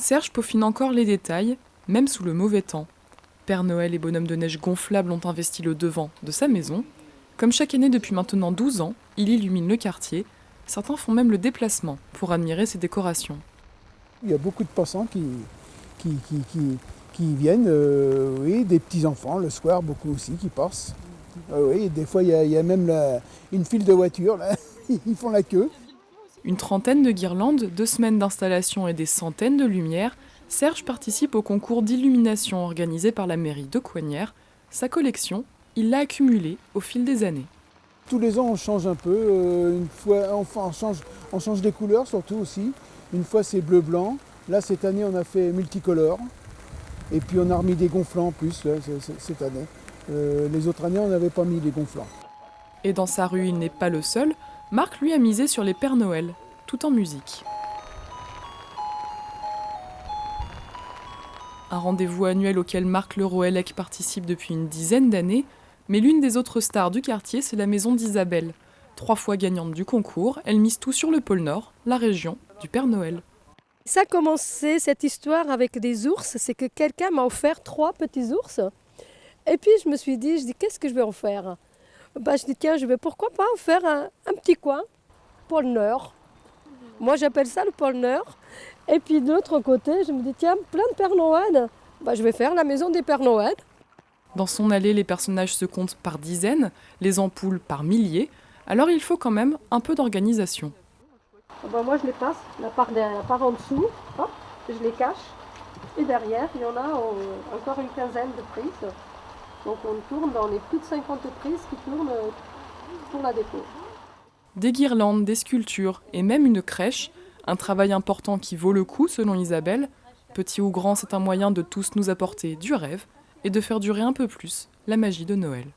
Serge peaufine encore les détails, même sous le mauvais temps. Père Noël et bonhomme de neige gonflable ont investi le devant de sa maison. Comme chaque année depuis maintenant 12 ans, il illumine le quartier. Certains font même le déplacement pour admirer ses décorations. Il y a beaucoup de passants qui viennent, oui, des petits-enfants, le soir, beaucoup aussi qui passent. Oui, des fois, il y a même une file de voitures, là. Ils font la queue. Une trentaine de guirlandes, 2 semaines d'installation et des centaines de lumières, Serge participe au concours d'illumination organisé par la mairie de Coignières. Sa collection, il l'a accumulée au fil des années. Tous les ans, on change un peu. Une fois, enfin, on change des couleurs surtout aussi. Une fois, c'est bleu-blanc. Là, cette année, on a fait multicolore. Et puis, on a remis des gonflants en plus, là, cette année. Les autres années, on n'avait pas mis les gonflants. Et dans sa rue, il n'est pas le seul. Marc lui a misé sur les Pères Noël, tout en musique. Un rendez-vous annuel auquel Marc Leroellec participe depuis une dizaine d'années, mais l'une des autres stars du quartier, c'est la maison d'Isabelle. 3 fois gagnante du concours, elle mise tout sur le pôle Nord, la région du Père Noël. Ça a commencé, cette histoire, avec des ours. C'est que quelqu'un m'a offert 3 petits ours. Et puis je me suis dit, qu'est-ce que je vais en faire? Je dis, tiens, pourquoi pas en faire un petit coin, pôle Nord. Moi, j'appelle ça le pôle Nord. Et puis de l'autre côté, je me dis, tiens, plein de Père Noël. Je vais faire la maison des Pères Noël. Dans son allée, les personnages se comptent par dizaines, les ampoules par milliers, alors il faut quand même un peu d'organisation. Moi, je les passe, la part en dessous, hop, je les cache. Et derrière, il y en a encore une quinzaine de prises. Donc on tourne, on est plus de 50 prises qui tournent pour la déco. Des guirlandes, des sculptures et même une crèche, un travail important qui vaut le coup selon Isabelle. Petit ou grand, c'est un moyen de tous nous apporter du rêve et de faire durer un peu plus la magie de Noël.